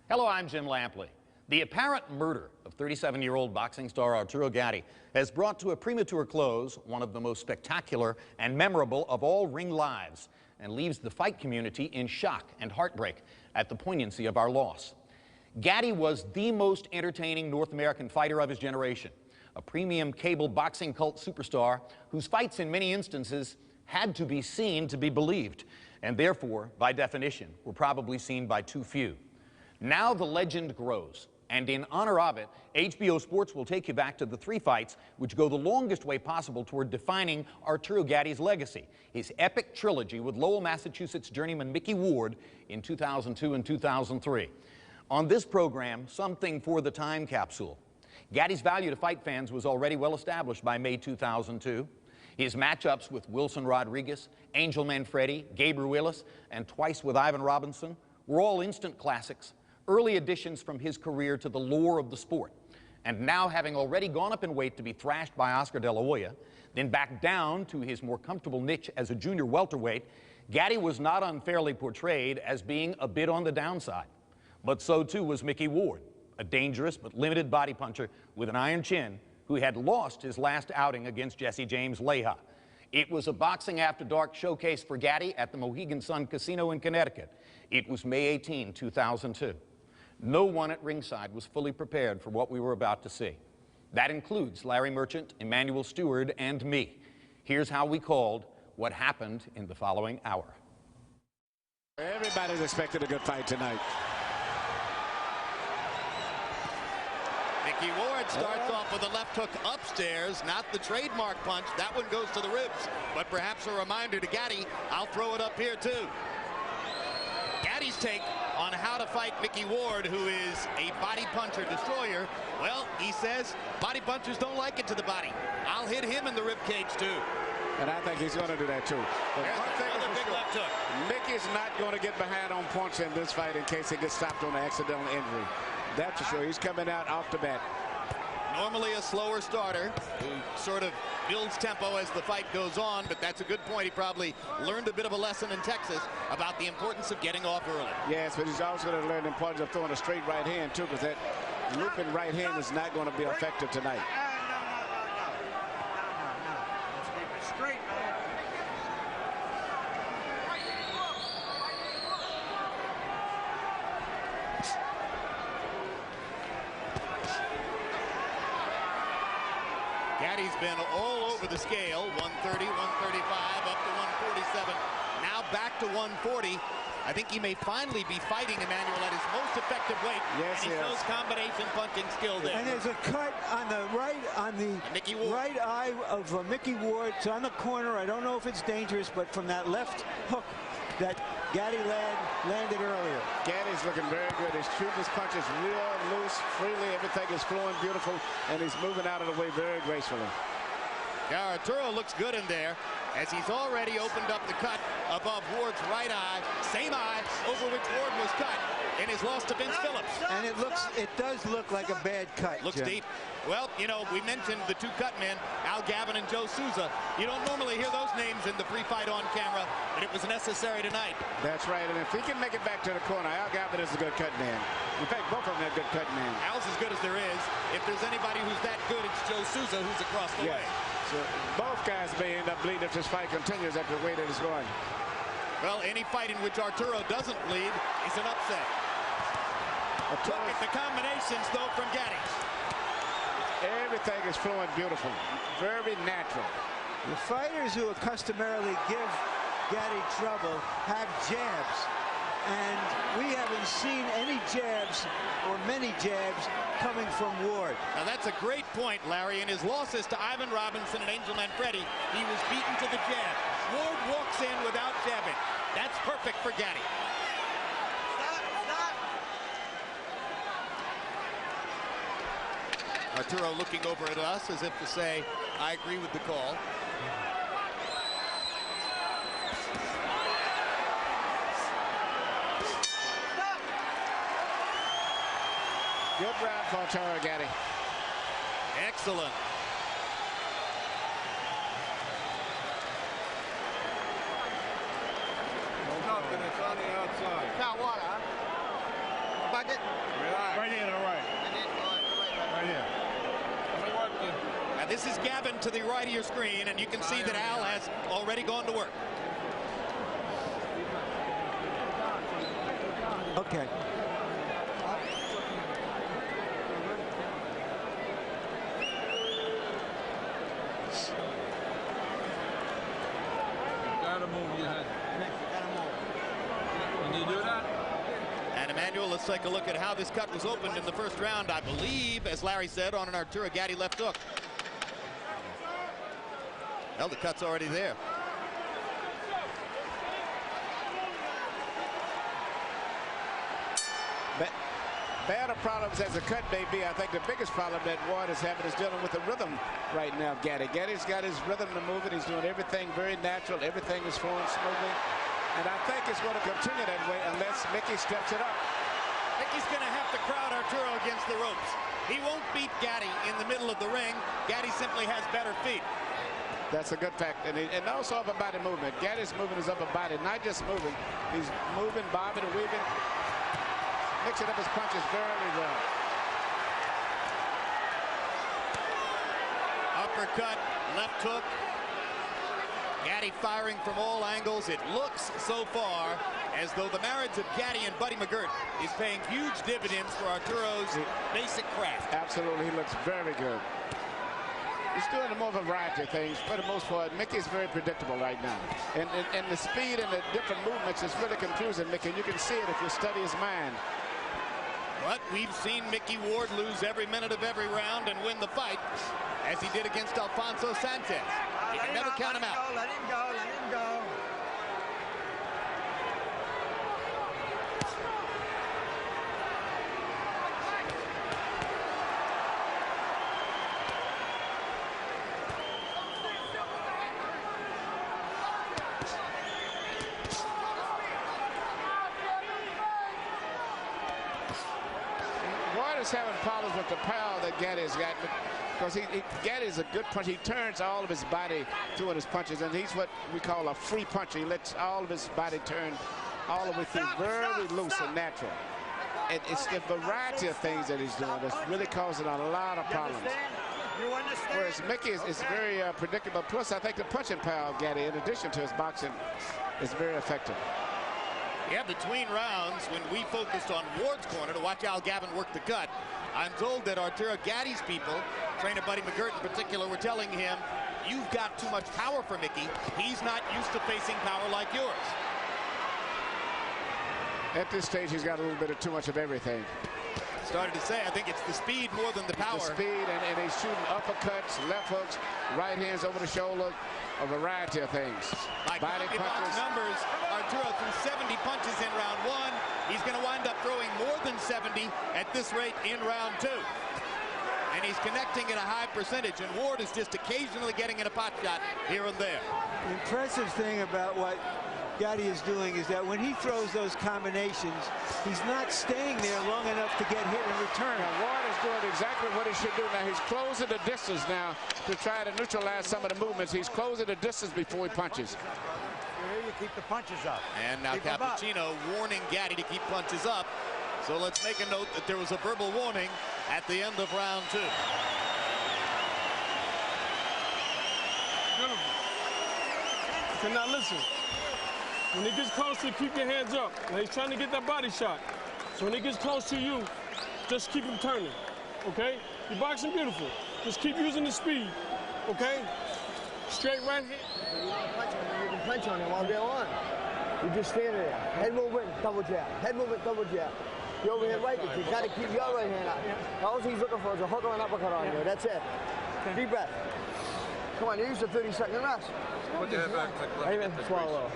Hello, I'm Jim Lampley. The apparent murder of 37-year-old boxing star Arturo Gatti has brought to a premature close one of the most spectacular and memorable of all ring lives, and leaves the fight community in shock and heartbreak at the poignancy of our loss. Gatti was the most entertaining North American fighter of his generation, a premium cable boxing cult superstar whose fights in many instances had to be seen to be believed, and therefore, by definition, were probably seen by too few. Now the legend grows, and in honor of it, HBO Sports will take you back to the 3 fights which go the longest way possible toward defining Arturo Gatti's legacy, his epic trilogy with Lowell, Massachusetts journeyman Micky Ward in 2002 and 2003. On this program, something for the time capsule. Gatti's value to fight fans was already well established by May 2002. His matchups with Wilson Rodriguez, Angel Manfredi, Gabriel Willis, and twice with Ivan Robinson were all instant classics, early additions from his career to the lore of the sport. And now, having already gone up in weight to be thrashed by Oscar De La Hoya, then back down to his more comfortable niche as a junior welterweight, Gatti was not unfairly portrayed as being a bit on the downside. But so too was Micky Ward, a dangerous but limited body puncher with an iron chin who had lost his last outing against Jesse James Leija. It was a boxing after dark showcase for Gatti at the Mohegan Sun Casino in Connecticut. It was May 18, 2002. No one at ringside was fully prepared for what we were about to see. That includes Larry Merchant, Emmanuel Stewart, and me. Here's how we called what happened in the following hour. Everybody's expected a good fight tonight. Micky Ward starts off with a left hook upstairs, not the trademark punch. That one goes to the ribs, but perhaps a reminder to Gatti, I'll throw it up here too. Gatti's take on how to fight Micky Ward, who is a body puncher destroyer. Well, he says body punchers don't like it to the body. I'll hit him in the rib cage too. And I think he's going to do that too. But another big left hook. Micky's not going to get behind on points in this fight in case he gets stopped on an accidental injury. That's for sure. He's coming out off the bat. Normally a slower starter who sort of builds tempo as the fight goes on, but that's a good point. He probably learned a bit of a lesson in Texas about the importance of getting off early. Yes, but he's also going to learn the importance of throwing a straight right hand too, because that looping right hand is not going to be effective tonight. Let's keep it straight, man. Gatti's been all over the scale, 130, 135, up to 147, now back to 140. I think he may finally be fighting Emmanuel at his most effective weight. Yes, and he shows combination punching skill there. And there's a cut on the right, right eye of Micky Ward. It's on the corner. I don't know if it's dangerous, but from that left hook that Gatti landed earlier. Gatti's looking very good. He's shooting his punches real loose, freely. Everything is flowing beautiful, and he's moving out of the way very gracefully. Yeah, Arturo looks good in there, as he's already opened up the cut above Ward's right eye, same eye over which Ward was cut in his loss to Vince Phillips. And it does look like a bad cut. Looks Jim. deep. Well, you know, we mentioned the 2 cut men, Al Gavin and Joe Souza. You don't normally hear those names in the pre-fight on camera, but it was necessary tonight. That's right, and if he can make it back to the corner, Al Gavin is a good cut man. In fact, both of them are good cut men. Al's as good as there is. If there's anybody who's that good, it's Joe Souza, who's across the way. So both guys may end up bleeding if this fight continues at the way that it's going. Well, any fight in which Arturo doesn't bleed is an upset. Look at the combinations, though, from Gatti. Everything is flowing beautiful, very natural. The fighters who customarily give Gatti trouble have jabs, and we haven't seen any jabs or many jabs coming from Ward. Now that's a great point, Larry. In his losses to Ivan Robinson and Angel Manfredi, he was beaten to the jab. Ward walks in without jabbing. That's perfect for Gatti. Arturo looking over at us as if to say, I agree with the call. Good round for Arturo Gatti. Excellent. Nothing, it's on the outside. Now what, huh? How about it. Right here to the right. Right here. Now this is Gavin to the right of your screen, and you can see that Al has already gone to work. Okay. Gotta move your head. Can you do that? And Emmanuel, let's take a look at how this cut was opened in the first round. I believe, as Larry said, on an Arturo Gatti left hook. Well, the cut's already there. Bad of problems as a cut may be, I think the biggest problem that Ward is having is dealing with the rhythm right now. Gatti's got his rhythm to move it. He's doing everything very natural. Everything is flowing smoothly. And I think it's going to continue that way unless Micky steps it up. Micky's going to have to crowd Arturo against the ropes. He won't beat Gatti in the middle of the ring. Gatti simply has better feet. That's a good fact. And also upper body movement. Gatti's moving his upper body, not just moving. He's moving, bobbing, and weaving. Mixing up his punches very well. Uppercut, left hook. Gatti firing from all angles. It looks so far as though the marriage of Gatti and Buddy McGirt is paying huge dividends for Arturo's basic craft. Absolutely, he looks very good. He's doing a more variety of things. For the most part, Mickey's very predictable right now. And the speed and the different movements is really confusing Mickey. And you can see it if you study his mind. But we've seen Micky Ward lose every minute of every round and win the fight, as he did against Alfonso Sanchez. You can never count him out. Let him go, let him go. Ward is having problems with the power that Gatti's got, because Gatti's a good puncher. He turns all of his body doing his punches, and he's what we call a free puncher. He lets all of his body turn all the way through, very loose and natural. And it's the variety of things that he's doing that's really causing a lot of problems. You understand? Whereas Micky is very predictable. Plus, I think the punching power of Gatti, in addition to his boxing, is very effective. Yeah, between rounds, when we focused on Ward's corner to watch Al Gavin work the cut, I'm told that Arturo Gatti's people, trainer Buddy McGirt in particular, were telling him, you've got too much power for Micky. He's not used to facing power like yours. At this stage, he's got a little bit of too much of everything. Started to say, I think it's the speed more than the power. The speed, and he's shooting uppercuts, left hooks, right hands over the shoulder, a variety of things. By Body punches. numbers, Arturo threw 70 punches in round one. He's going to wind up throwing more than 70 at this rate in round two. And he's connecting at a high percentage, and Ward is just occasionally getting in a pot shot here and there. The impressive thing about what Gatti is doing is that when he throws those combinations, he's not staying there long enough to get hit in return. Now, Ward is doing exactly what he should do. Now, he's closing the distance now to try to neutralize some of the movements. He's closing the distance before he punches. Here you keep the punches up. And now Cappuccino warning Gatti to keep punches up. So let's make a note that there was a verbal warning at the end of round two. Okay, now listen. When he gets closer, keep your hands up. Now he's trying to get that body shot. So when he gets close to you, just keep him turning, okay? You're boxing beautiful. Just keep using the speed, okay? Straight right hand. You can punch on him all day long. You just stand there. Head movement, double jab. Head movement, double jab. Your overhand right, you got to keep your right hand out. All he's looking for is a hook or an uppercut on you. That's it. Deep breath. Come on, use the 30-second rest. Put your head back. Amen. Swallow.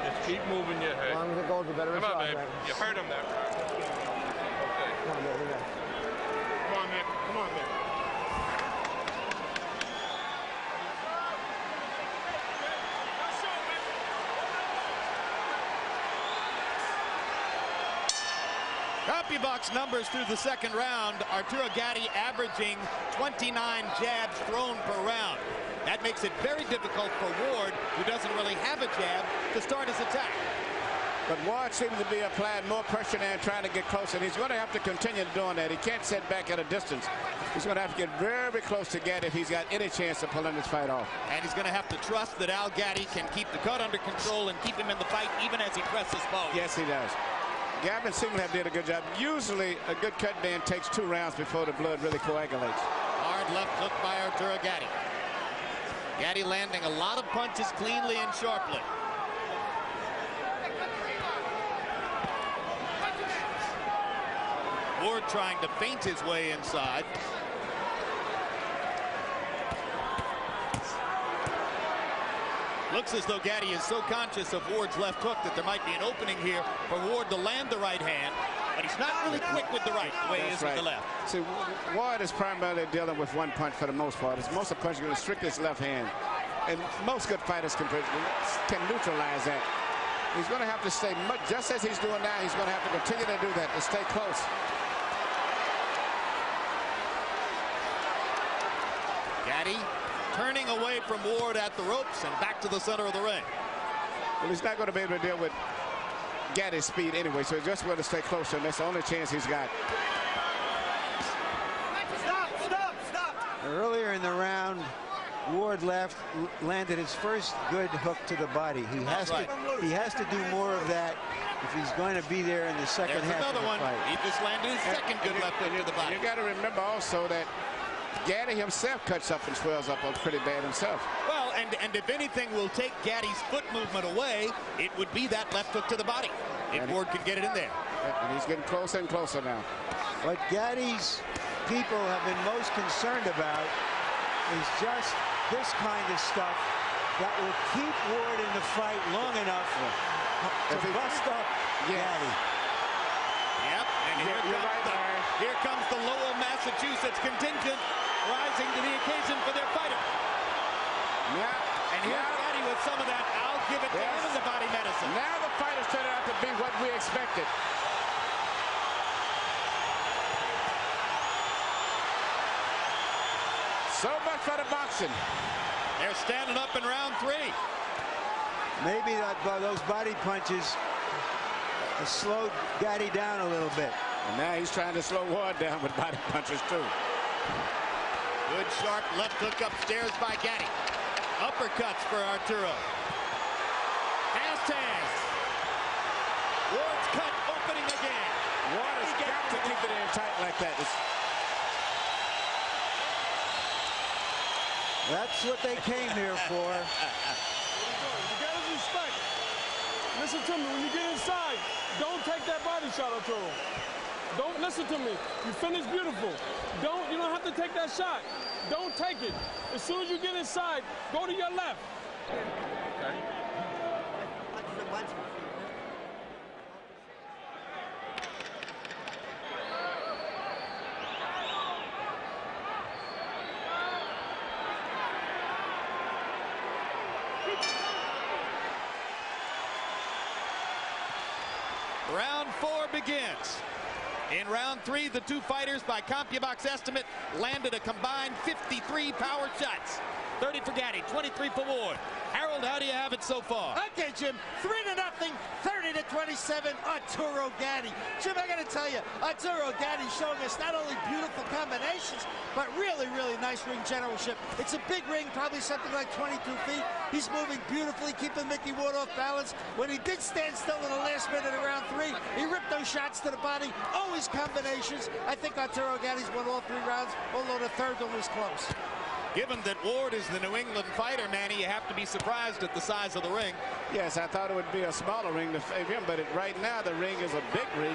Just keep moving your head. As long as it goes, the better it's Come on, off, babe. right? You heard him there. Okay. Come on, baby. Come on, man. Come on, man. CompuBox numbers through the second round. Arturo Gatti averaging 29 jabs thrown per round. That makes it very difficult for Ward, who doesn't really have a jab, to start his attack. But Ward seems to be applying more pressure and trying to get close, and he's going to have to continue doing that. He can't sit back at a distance. He's going to have to get very close to Gatti if he's got any chance of pulling this fight off. And he's going to have to trust that Al Gatti can keep the cut under control and keep him in the fight even as he presses forward. Yes, he does. Gavin seems to have did a good job. Usually a good cut man takes 2 rounds before the blood really coagulates. Hard left hook by Arturo Gatti. Gatti landing a lot of punches cleanly and sharply. Ward trying to feint his way inside. Looks as though Gatti is so conscious of Ward's left hook that there might be an opening here for Ward to land the right hand, but he's not really quick with the right the way he is with the left. See, Ward is primarily dealing with one punch for the most part. Most of the punches are going to strict his left hand, and most good fighters can neutralize that. He's going to have to stay just as he's doing now. He's going to have to continue to do that, to stay close. Gatti turning away from Ward at the ropes and back to the center of the ring. Well, he's not going to be able to deal with Gatti's speed anyway, so he's just going to stay closer, and that's the only chance he's got. Stop! Earlier in the round, Ward landed his first good hook to the body. He has to do more of that if he's going to be there in the second half of the fight. He just landed his second good left hook to the body. You got to remember also that Gatti himself cuts up and swells up pretty bad himself. Well, and if anything will take Gatti's foot movement away, it would be that left hook to the body, if Ward can get it in there. And he's getting closer and closer now. What Gatti's people have been most concerned about is just this kind of stuff that will keep Ward in the fight long enough to bust up Gatti. Yep, and here comes the Lowell, Massachusetts contingent rising to the occasion for their fighter. And here's Gatti with some of that. I'll give it to him in the body medicine. Now the fight has turned out to be what we expected. So much for the boxing. They're standing up in round 3. Maybe those body punches slowed Gatti down a little bit. And now he's trying to slow Ward down with body punches too. Good sharp left hook upstairs by Gatti. Uppercuts for Arturo. Fast hands. Ward's cut opening again. Ward has got to keep it in tight like that. That's what they came here for. You got his respect. Listen to me. When you get inside, don't take that body shot, Arturo. Don't listen to me. You finish beautiful. You don't have to take that shot. Don't take it. As soon as you get inside, go to your left. Round 4 begins. In round 3, the two fighters, by CompuBox estimate, landed a combined 53 power shots. 30 for Gatti, 23 for Ward. Harold, how do you have it so far? Okay, Jim, 3-0, 30-27, Arturo Gatti. Jim, I got to tell you, Arturo Gatti showing us not only beautiful combinations, but really, really nice ring generalship. It's a big ring, probably something like 22 feet. He's moving beautifully, keeping Micky Ward off balance. When he did stand still in the last minute of round 3, he ripped those shots to the body, always combinations. I think Arturo Gatti's won all 3 rounds, although the third one was close. Given that Ward is the New England fighter, Manny, you have to be surprised at the size of the ring. Yes, I thought it would be a smaller ring to favor him, but right now the ring is a big ring,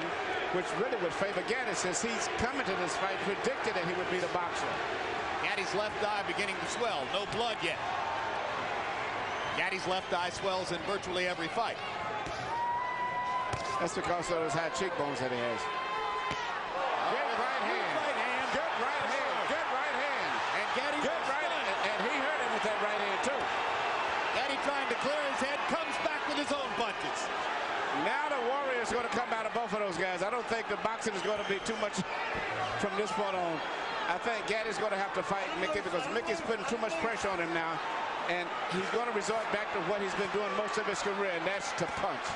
which really would favor Gatti, since he's coming to this fight predicted that he would be the boxer. Gatti's left eye beginning to swell. No blood yet. Gatti's left eye swells in virtually every fight. That's because of those high cheekbones that he has. Good right hand. Good right hand. Good right hand. And Gatti good right hand. And he hurt him with that right hand too. Gatti trying to clear his head, comes back with his own punches. Now the Warrior is going to come out of both of those guys. I don't think the boxing is going to be too much from this point on. I think Gatti's going to have to fight Micky, because Micky's putting too much pressure on him now. And he's going to resort back to what he's been doing most of his career, and that's to punch.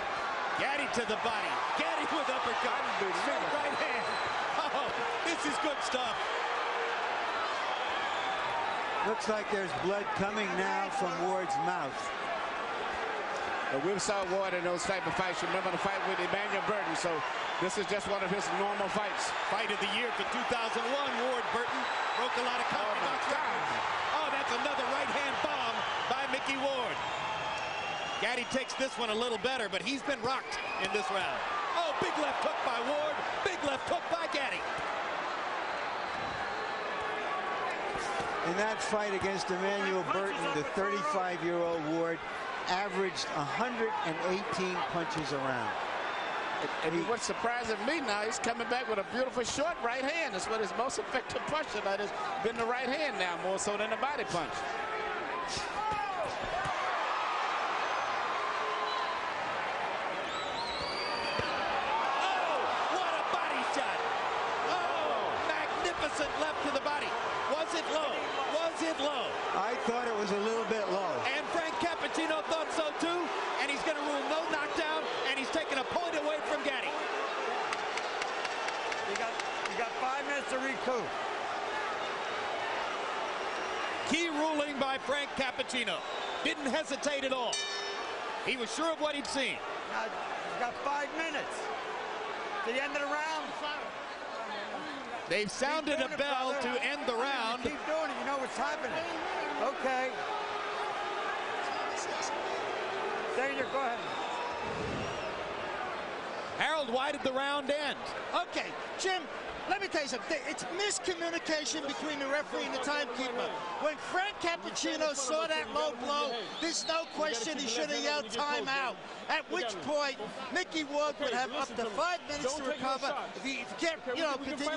Gatti to the body. Gatti with uppercut. Straight right hand. Oh, this is good stuff. Looks like there's blood coming now from Ward's mouth. We saw Ward in those type of fights. Remember the fight with Emmanuel Burton, so this is just one of his normal fights. Fight of the year for 2001, Ward Burton broke a lot of confidence records. Oh, that's another right-hand bomb by Micky Ward. Gatti takes this one a little better, but he's been rocked in this round. Oh, big left hook by Ward, big left hook by Gatti. In that fight against Emmanuel Burton, the 35-year-old Ward averaged 118 punches around. And what's surprising me now, he's coming back with a beautiful short right hand. That's what his most effective punch tonight has been, the right hand now, more so than the body punch. Oh, what a body shot. Oh, magnificent left to the body. Was it low? Was it low? I thought it was a little bit low. And Frank Cappuccino thought so too, and he's going to rule no knockdown, and he's taking a point away from Gatti. You got 5 minutes to recoup. Key ruling by Frank Cappuccino. Didn't hesitate at all. He was sure of what he'd seen. Now, you got 5 minutes to the end of the round. They've sounded a bell to end the round. Keep doing it. You know what's happening. Okay. Daniel, go ahead. Harold, why did the round end? Okay, Jim, let me tell you something. It's miscommunication between the referee and the timekeeper. When Frank Cappuccino saw that low blow, there's no question he should have yelled timeout. At which point, Micky Ward would have up to 5 minutes to recover. If he can't, continue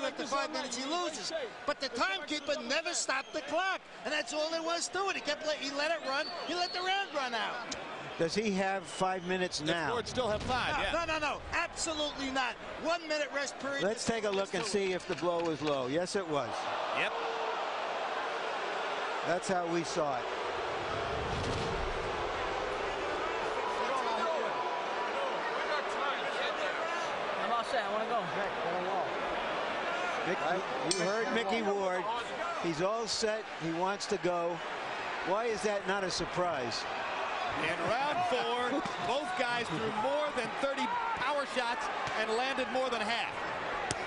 after 5 minutes, he loses. But the timekeeper never stopped the clock, and that's all there was to it. He let it run. He let the round run out. Does he have 5 minutes now? Ward still have 5, yeah. No, absolutely not. 1 minute rest period. Let's take a look and see if the blow was low. Yes, it was. Yep. That's how we saw it. I'm all set. I want to go. You heard Micky Ward. He's all set. He wants to go. Why is that not a surprise? In round 4, both guys threw more than 30 power shots and landed more than half.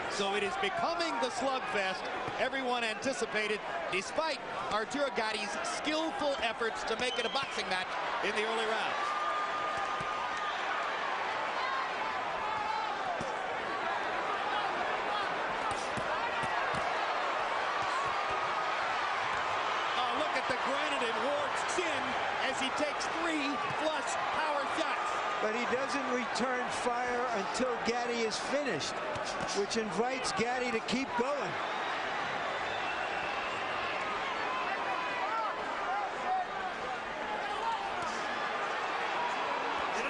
So it is becoming the slugfest everyone anticipated, despite Arturo Gatti's skillful efforts to make it a boxing match in the early rounds. Oh, look at the granite in Ward's chin as he takes 3 flush power shots. But he doesn't return fire until Gatti is finished, which invites Gatti to keep going.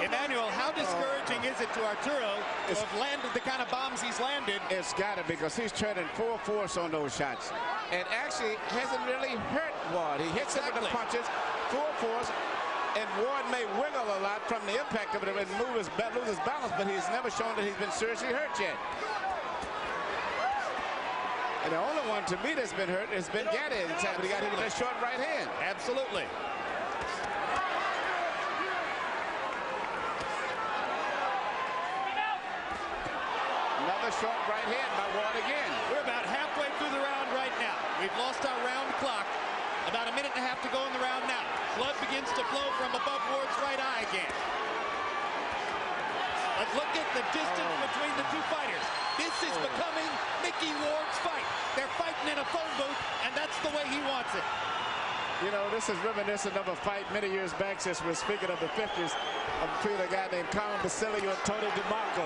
Emmanuel, how discouraging is it to Arturo to have landed the kind of bombs he's landed? It's got to, because he's trading full force on those shots. And actually hasn't really hurt Ward. He hits him with the punches, full force, and Ward may wiggle a lot from the impact of it and lose his balance, but he's never shown that he's been seriously hurt yet. And the only one to me that's been hurt has been Gatti. But he got hit with that short right hand. Absolutely. Another short right hand by Ward again. We're about halfway through the round right now. We've lost our round clock. About a minute and a half to go in the round now. Blood begins to flow from above Ward's right eye again. But look at the distance between the two fighters. This is becoming Micky Ward's fight. They're fighting in a phone booth, and that's the way he wants it. You know, this is reminiscent of a fight many years back, since we're speaking of the 50s, between a guy named Colin Basilio and Tony DeMarco.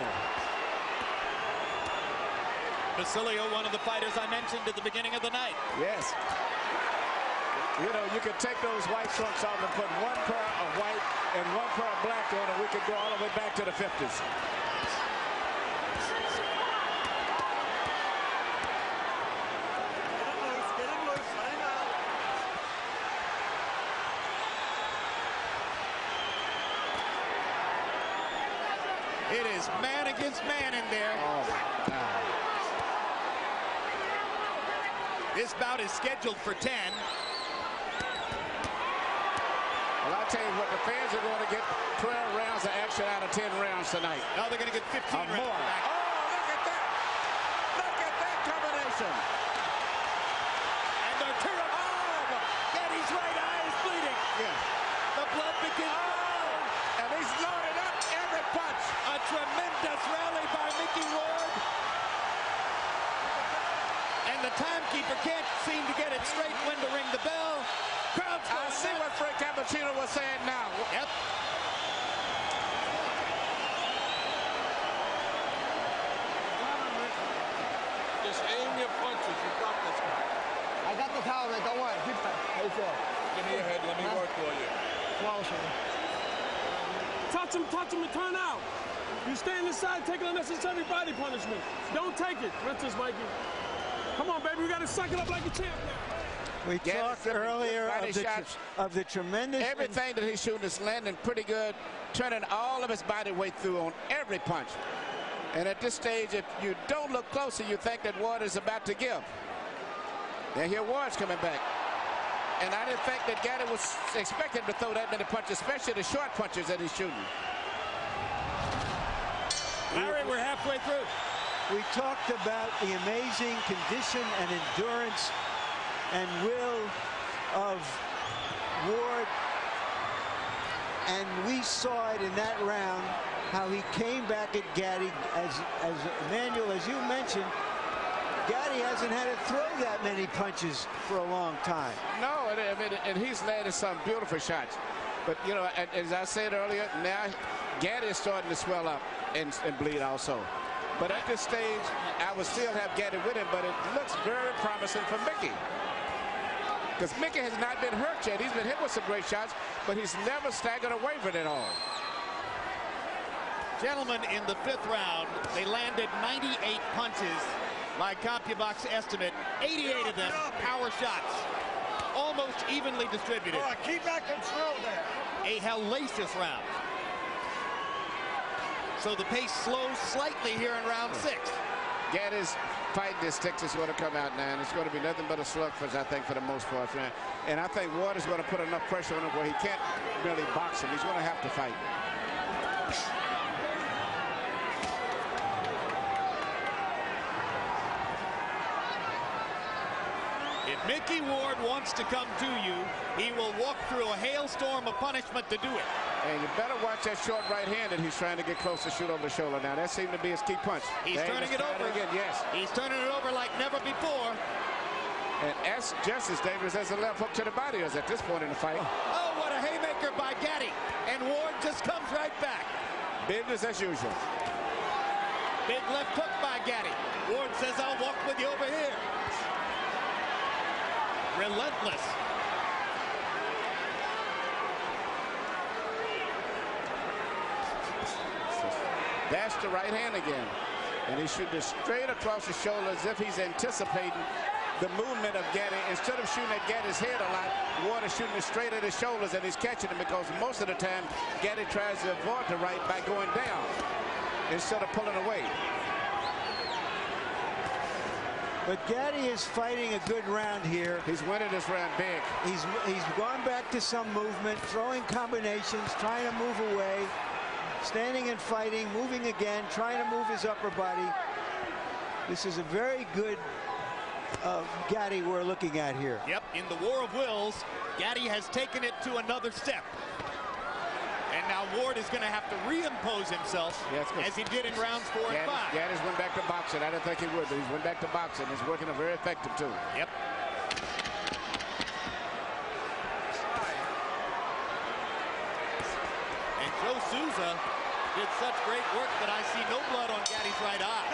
Basilio, one of the fighters I mentioned at the beginning of the night. Yes. You know, you could take those white trunks off and put one pair of white and one pair of black on, and we could go all the way back to the 50s. is man against man in there. Oh, my God. This bout is scheduled for 10. Well, I'll tell you what, the fans are going to get 12 rounds of action out of 10 rounds tonight. Now they're going to get 15 rounds. More. Oh, look at that. Look at that combination. And Arturo, Gatti's right eye is bleeding. Yeah. The blood begins to flow. And he's loaded up every punch. A tremendous rally by Micky Ward. And the timekeeper can't seem to get it straight when to ring the bell. Crowd's I see what Frank Cappuccino was saying now. Yep. Just aim your punches. You got this guy. I got the towel, man. Don't worry. Keep that. How you feel? Give me your head. Let me work for you. Flawless, man. Touch him, and turn out. You stay in the side, take unnecessary body punishment. Don't take it. Rinse this, Mikey. Come on, baby. We got to suck it up like a champ now. We talked earlier of the tremendous... Everything that he's shooting is landing pretty good, turning all of his body weight through on every punch. And at this stage, if you don't look closer, you think that Ward is about to give. Now here Ward's coming back. And I didn't think that Gatti was expecting to throw that many punches, especially the short punches that he's shooting. Larry, we're halfway through. We talked about the amazing condition and endurance and will of Ward, and we saw it in that round how he came back at Gatti. As Emmanuel, as you mentioned, Gatti hasn't had to throw that many punches for a long time. No, and he's landed some beautiful shots. But, you know, as I said earlier, now Gatti is starting to swell up and bleed also. But at this stage, I would still have Gatti with him, but it looks very promising for Micky. Because Micky has not been hurt yet. He's been hit with some great shots, but he's never staggered or wavered at all. Gentlemen, in the 5th round, they landed 98 punches. My CompuBox estimate, 88 of them power shots. Almost evenly distributed. Oh, keep that control there. A hellacious round. So the pace slows slightly here in round 6. Gatti's fighting his sticks is going to come out now, and it's going to be nothing but a slugfest, I think, for the most part. And I think Ward is going to put enough pressure on him where he can't really box him. He's going to have to fight. If Micky Ward wants to come to you, he will walk through a hailstorm of punishment to do it. And you better watch that short right hand that he's trying to get close to shoot over the shoulder. Now, that seemed to be his key punch. He's turning it over. Again, yes. He's turning it over like never before. And that's just as dangerous as a left hook to the body is at this point in the fight. Oh, what a haymaker by Gatti. And Ward just comes right back. Business as usual. Big left hook by Gatti. Ward says, I'll walk with you over here. Relentless. That's the right hand again. And he's shooting straight across the shoulder as if he's anticipating the movement of Gatti. Instead of shooting at Gatti's head a lot, Ward is shooting straight at his shoulders, and he's catching him because most of the time Gatti tries to avoid the right by going down instead of pulling away. But Gatti is fighting a good round here. He's winning this round big. He's gone back to some movement, throwing combinations, trying to move away, standing and fighting, moving again, trying to move his upper body. This is a very good Gatti we're looking at here. Yep, in the war of wills, Gatti has taken it to another step. And now Ward is going to have to reimpose himself as he did in rounds 4 and 5. Gatti's went back to boxing. I didn't think he would, but he's went back to boxing. He's working very effective, too. Yep. And Joe Souza did such great work that I see no blood on Gatti's right eye.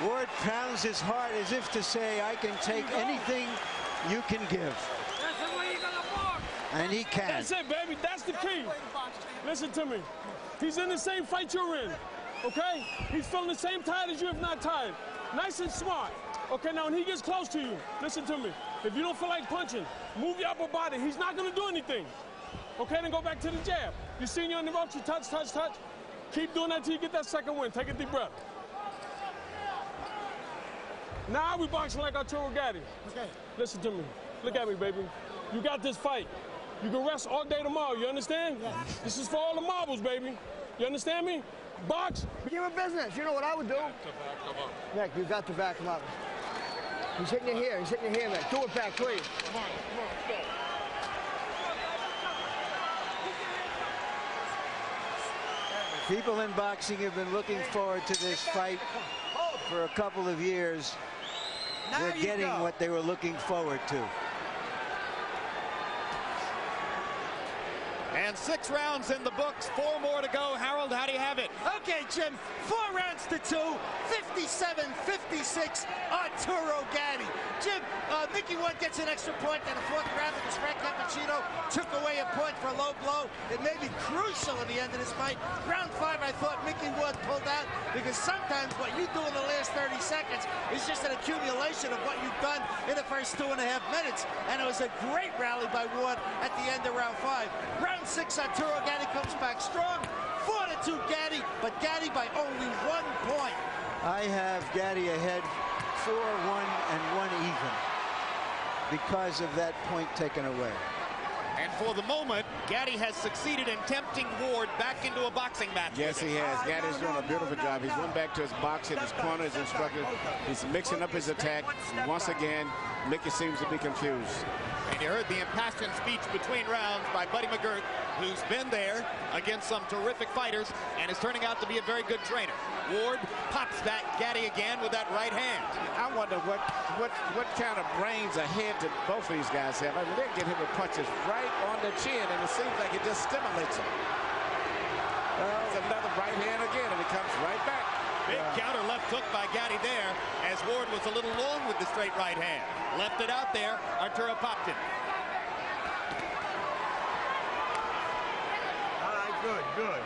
Ward pounds his heart as if to say, I can take anything you can give. That's the way you're gonna box. And he can. That's it, baby. That's the key. Listen to me. He's in the same fight you're in, okay? He's feeling the same tired as you, if not tired. Nice and smart. Okay, now when he gets close to you, listen to me. If you don't feel like punching, move your upper body. He's not gonna do anything. Okay, then go back to the jab. You seen you on the ropes, you touch, touch, touch. Keep doing that till you get that second win. Take a deep breath. Now we boxing like Arturo Gatti. Okay. Listen to me. Look at me, baby. You got this fight. You can rest all day tomorrow. You understand? Yeah. This is for all the marbles, baby. You understand me? Box. Give him business. You know what I would do? Mick, you got to back him up. He's hitting you here. He's hitting you here, Mick. Do it back, please. Come on, go. People in boxing have been looking forward to this fight for a couple of years. They're getting what they were looking forward to. And 6 rounds in the books, 4 more to go. Harold, how do you have it? Okay, Jim, 4 rounds to 2, 57-56, Arturo Gatti. Jim, Mickey Ward gets an extra point in the 4th round because Frank Cappuccino took away a point for a low blow. It may be crucial in the end of this fight. Round 5, I thought Mickey Ward pulled out because sometimes what you do in the last 30 seconds is just an accumulation of what you've done in the first 2.5 minutes. And it was a great rally by Ward at the end of round 5. Round 6, Arturo Gatti comes back strong. 4-2 Gatti, but Gatti by only 1 point. I have Gatti ahead 4-1 and 1 even because of that point taken away. And for the moment, Gatti has succeeded in tempting Ward back into a boxing match. Yes, he has. Gatti's doing a beautiful job. He's went back to his boxing, his corner, his instructor. He's mixing up his attack. And once again, Mickey seems to be confused. And you heard the impassioned speech between rounds by Buddy McGirt, who's been there against some terrific fighters and is turning out to be a very good trainer. Ward pops that Gatti again with that right hand. I wonder what kind of brains ahead did both of these guys have. I mean, they get hit with punches right on the chin, and it seems like it just stimulates him. There's another right hand again, and it comes right back. Big counter left hook by Gatti there, as Ward was a little long with the straight right hand. Left it out there. Arturo popped it. All right, good.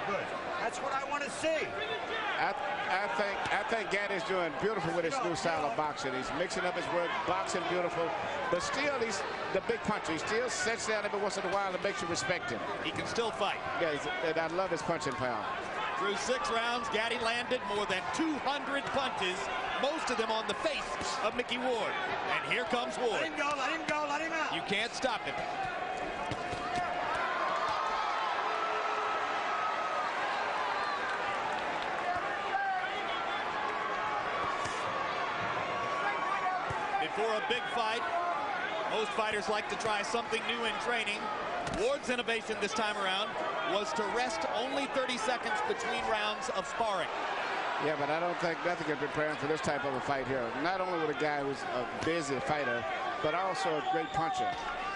That's what I want to see. I think Gatti's doing beautiful with his new style of boxing. He's mixing up his work, boxing beautiful, but still he's the big puncher. He still sits down every once in a while and makes you respect him. He can still fight. Yeah, and I love his punching power. Through 6 rounds, Gatti landed more than 200 punches, most of them on the face of Mickey Ward. And here comes Ward. Let him go, let him out. You can't stop him. Before a big fight, most fighters like to try something new in training. Ward's innovation this time around was to rest only 30 seconds between rounds of sparring. Yeah, but I don't think nothing can prepare him for this type of a fight here. Not only with a guy who's a busy fighter, but also a great puncher.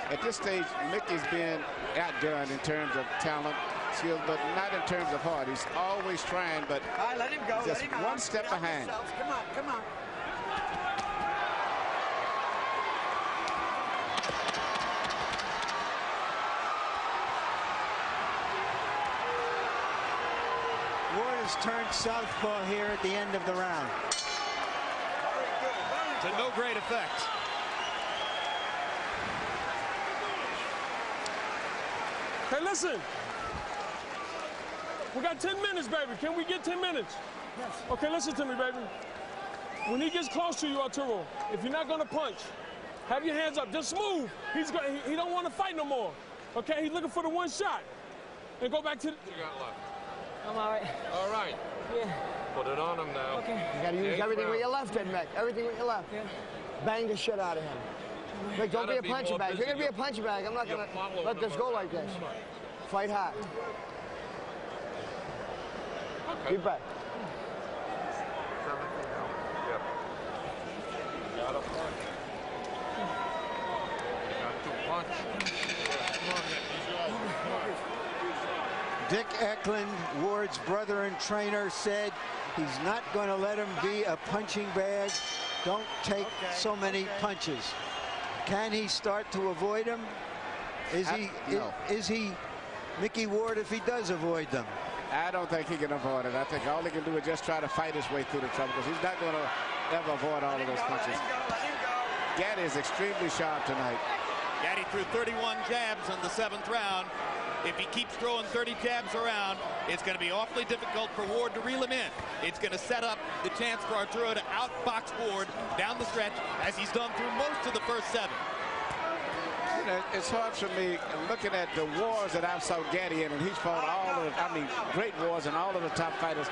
At this stage, Mickey's been outdone in terms of talent, skill, but not in terms of heart. He's always trying, but All right, let him go. just Let him one step behind. Come on. Ward has turned southpaw here at the end of the round. To no great effect. Hey, listen. We got 10 minutes, baby. Can we get 10 minutes? Yes. Okay, listen to me, baby. When he gets close to you, Arturo, if you're not going to punch, have your hands up. Just move. He don't want to fight no more. Okay, he's looking for the 1 shot. And go back to the... You got left. I'm all right. All right. Yeah. Put it on him now. Okay. You got to use everything with your left hand, Mick. Everything with your left. Yeah. Bang the shit out of him. Mick, don't be a punching bag. If you're going to be a punching bag, I'm not going to let this go like this. Fight hard. Okay. Deep breath. Yep. Got a punch. Got to punch. Come on, Mick. Dick Eklund, Ward's brother and trainer, said he's not going to let him be a punching bag. Don't take so many punches. Can he start to avoid them? Is he Mickey Ward if he does avoid them? I don't think he can avoid it. I think all he can do is just try to fight his way through the trouble, because he's not going to ever avoid all of those punches. Let him go. Gatti is extremely sharp tonight. Gatti threw 31 jabs in the 7th round. If he keeps throwing 30 jabs around, it's going to be awfully difficult for Ward to reel him in. It's going to set up the chance for Arturo to outbox Ward down the stretch, as he's done through most of the first 7. You know, it's hard for me looking at the wars that I saw Gatti in, and he's fought all of the, I mean, great wars and all of the top fighters.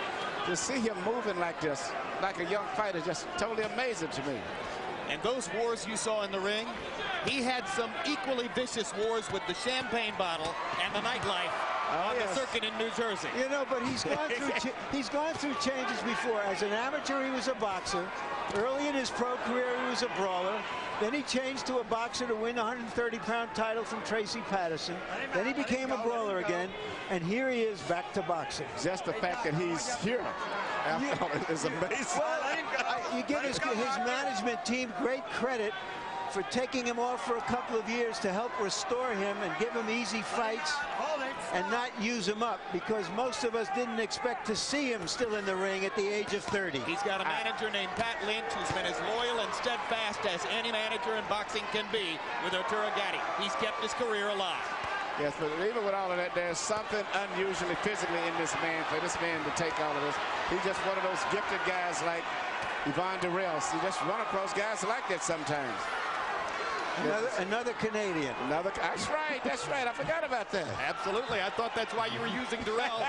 To see him moving like this, like a young fighter, just totally amazing to me. And those wars you saw in the ring, he had some equally vicious wars with the champagne bottle and the nightlife on the circuit in New Jersey. You know, but he's gone through changes before. As an amateur, he was a boxer. Early in his pro career, he was a brawler. Then he changed to a boxer to win a 130-pound title from Tracy Patterson. Then he became a brawler again, and here he is back to boxing. Just the fact that he's here is amazing. Well, you give his management team great credit for taking him off for a couple of years to help restore him and give him easy fights and not use him up, because most of us didn't expect to see him still in the ring at the age of 30. He's got a manager named Pat Lynch who's been as loyal and steadfast as any manager in boxing can be with Arturo Gatti. He's kept his career alive. Yes, but even with all of that, there's something unusually physically in this man, for this man to take all of this. He's just one of those gifted guys like Yvonne Durrell. He just run across guys like that sometimes. Another Canadian. That's right. That's right. I forgot about that. Absolutely. I thought that's why you were using Durrell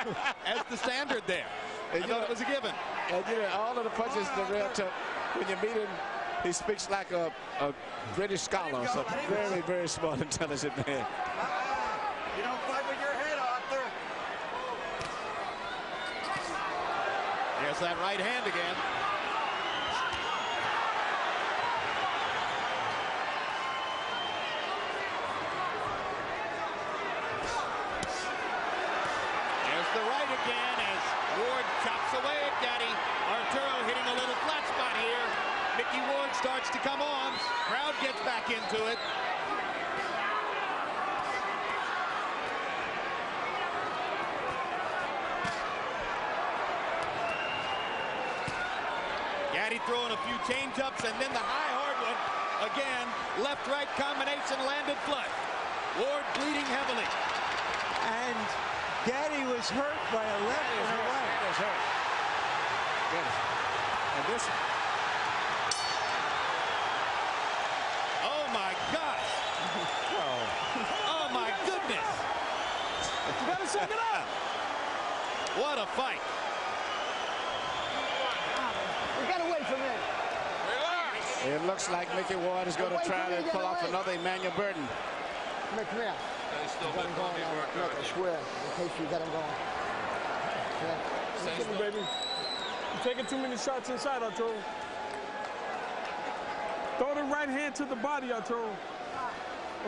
as the standard there. I thought it was a given. And you know, all of the punches Durrell took, when you meet him, he speaks like a British scholar. So very, very smart, intelligent man. You don't fight with your head, Arthur. There's that right hand again. The right again as Ward chops away at Gatti. Arturo hitting a little flat spot here. Micky Ward starts to come on. Crowd gets back into it. Gatti throwing a few change-ups, and then the high hard one. Again, left-right combination landed flush. Ward bleeding heavily. And Gatti was hurt by a left and a right. That is hurt. And this. Oh my gosh. Oh my goodness. You gotta shake it up. What a fight. We gotta wait for me. It looks like Micky Ward is going to try to pull off another Emmanuel Burton. Come here, come here. Still Got him going now. Look, I swear, in case you got him going. Listen, baby. You're taking too many shots inside, Arturo. Throw the right hand to the body, Arturo.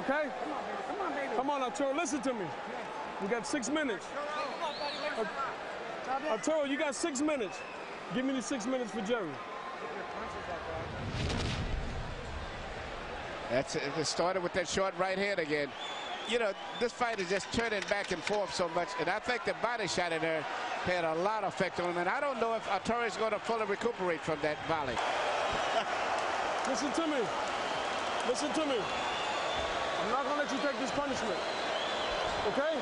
Okay? Come on, baby. Come on, Arturo, listen to me. We got 6 minutes. Arturo, you got 6 minutes. Give me the 6 minutes for Jerry. That's it. It started with that short right hand again. You know, this fight is just turning back and forth so much, and I think the body shot in there had a lot of effect on him, and I don't know if Arturo is going to fully recuperate from that volley. Listen to me. Listen to me. I'm not going to let you take this punishment. Okay?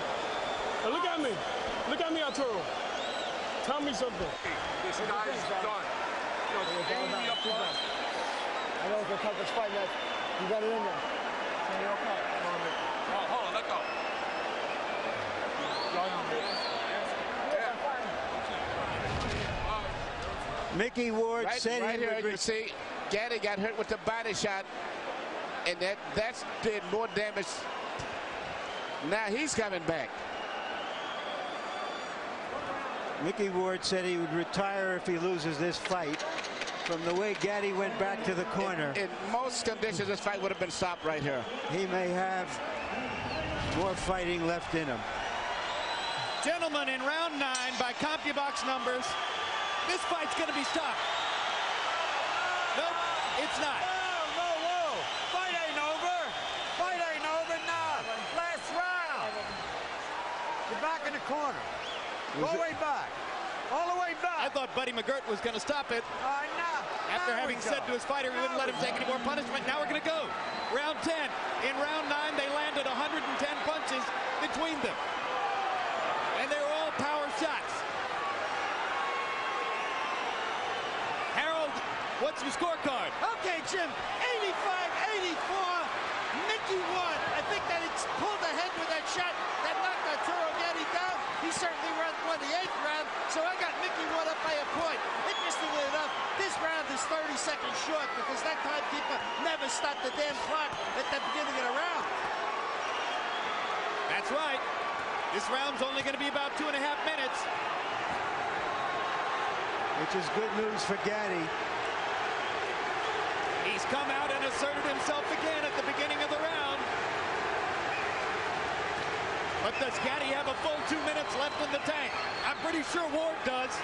Now look at me. Look at me, Arturo. Tell me something. This guy's done. I know it's the toughest fight, man. You got it in there. Hold on, let go. Micky Ward said right he here, would you see, Gatti got hurt with the body shot, and that's did more damage. Now he's coming back. Micky Ward said he would retire if he loses this fight. From the way Gatti went back to the corner. In most conditions, this fight would have been stopped right here. He may have more fighting left in him. Gentlemen, in round 9, by CompuBox numbers, this fight's going to be stopped. Nope, it's not. Whoa. Fight ain't over. Fight ain't over now. Last round. You're back in the corner. Go way back. All the way back. I thought Buddy McGirt was going to stop it. After having said to his fighter he wouldn't let him take any more punishment, now we're going to go. Round 10. In round 9, they landed 110 punches. The between them. And they're all power shots. Harold, what's your scorecard? Okay, Jim, 85-84. Micky won. I think that it's pulled ahead with that shot that knocked Arturo Gatti down. He certainly won the 8th round, so I got Micky won up by a point. Interestingly enough, this round is 30 seconds short because that timekeeper never stopped the damn clock at the beginning of the round. That's right. This round's only going to be about 2.5 minutes. Which is good news for Gatti. He's come out and asserted himself again at the beginning of the round. But does Gatti have a full 2 minutes left in the tank? I'm pretty sure Ward does.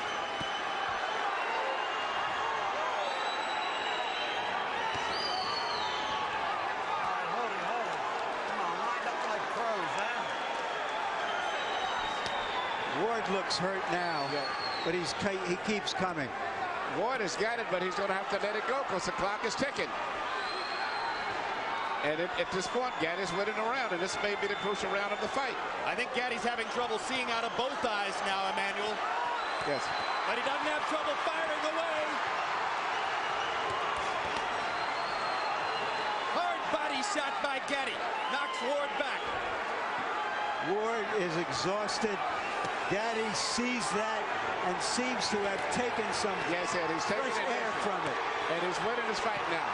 Ward looks hurt now, but he keeps coming. Ward has got it, but he's going to have to let it go because the clock is ticking. And at this point, Gatti's winning a round, and this may be the crucial round of the fight. I think Gatti's having trouble seeing out of both eyes now, Emmanuel. Yes. But he doesn't have trouble firing away. Hard body shot by Gatti. Knocks Ward back. Ward is exhausted. Gatti sees that and seems to have taken some he's taking fresh air from it. And he's winning this fight now.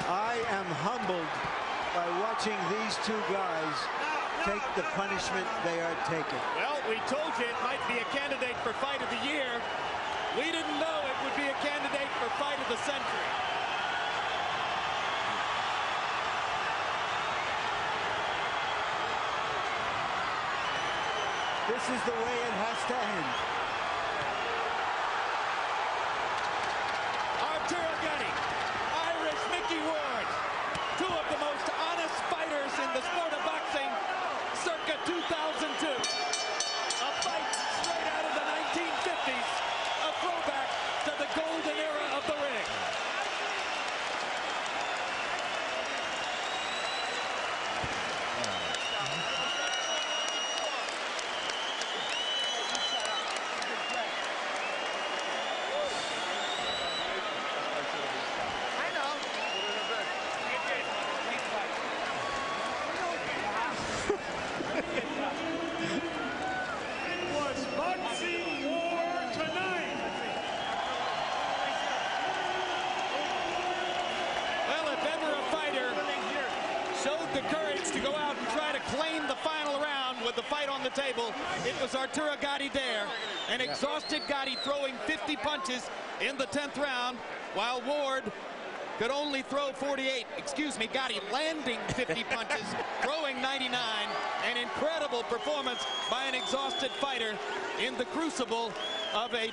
I am humbled by watching these two guys take the punishment they are taking. Well, we told you it might be a candidate for fight of the year. We didn't know it would be a candidate for fight of the century. This is the way it has to end. Arturo Gatti, Irish Micky Ward, two of the most honest fighters in the sport of boxing circa 2002. A fight straight out of the 1950s, a throwback to the golden era of the ring. Table. It was Arturo Gatti there, an exhausted Gatti throwing 50 punches in the 10th round, while Ward could only throw 48. Excuse me, Gatti landing 50 punches, throwing 99. An incredible performance by an exhausted fighter in the crucible of a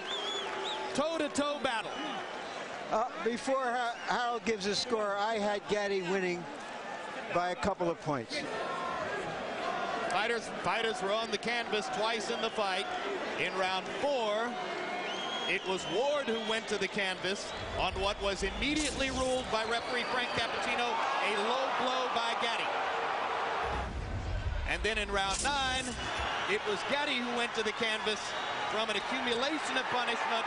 toe-to-toe battle. Before Harold gives a score, I had Gatti winning by a couple of points. Fighters were on the canvas twice in the fight. In round 4, it was Ward who went to the canvas on what was immediately ruled by referee Frank Cappuccino a low blow by Gatti. And then in round 9, it was Gatti who went to the canvas from an accumulation of punishment.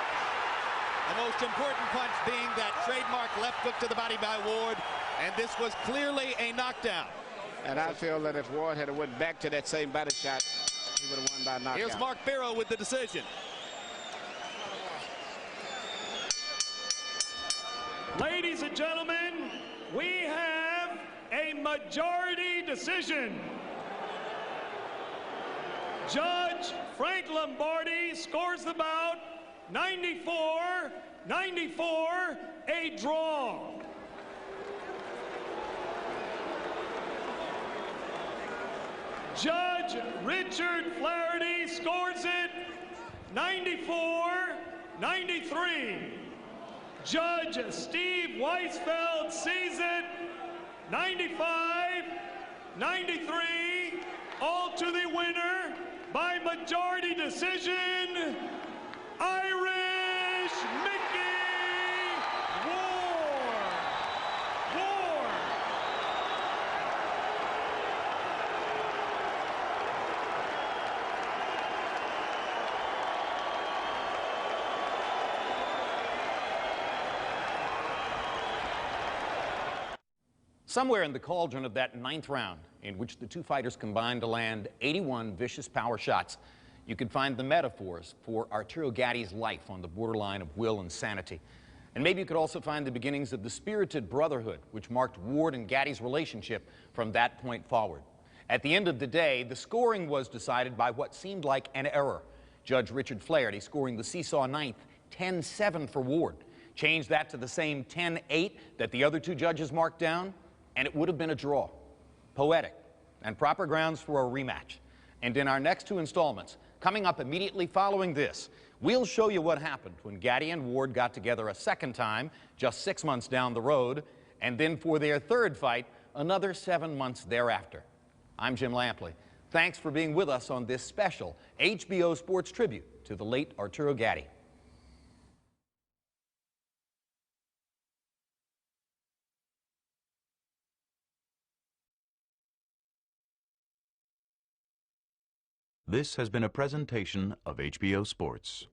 The most important punch being that trademark left hook to the body by Ward, and this was clearly a knockdown. And I feel that if Ward had went back to that same body shot, he would have won by knockout. Here's Mark Barrow with the decision. Ladies and gentlemen, we have a majority decision. Judge Frank Lombardi scores the bout 94-94, a draw. Judge Richard Flaherty scores it 94-93. Judge Steve Weisfeld sees it 95-93, all to the winner by majority decision, Irish Micky Ward. Somewhere in the cauldron of that ninth round, in which the two fighters combined to land 81 vicious power shots, you could find the metaphors for Arturo Gatti's life on the borderline of will and sanity. And maybe you could also find the beginnings of the spirited brotherhood which marked Ward and Gatti's relationship from that point forward. At the end of the day, the scoring was decided by what seemed like an error. Judge Richard Flaherty scoring the seesaw ninth 10-7 for Ward. Change that to the same 10-8 that the other two judges marked down, and it would have been a draw. Poetic and proper grounds for a rematch. And in our next two installments, coming up immediately following this, we'll show you what happened when Gatti and Ward got together a second time, just 6 months down the road, and then for their third fight, another 7 months thereafter. I'm Jim Lampley. Thanks for being with us on this special HBO Sports tribute to the late Arturo Gatti. This has been a presentation of HBO Sports.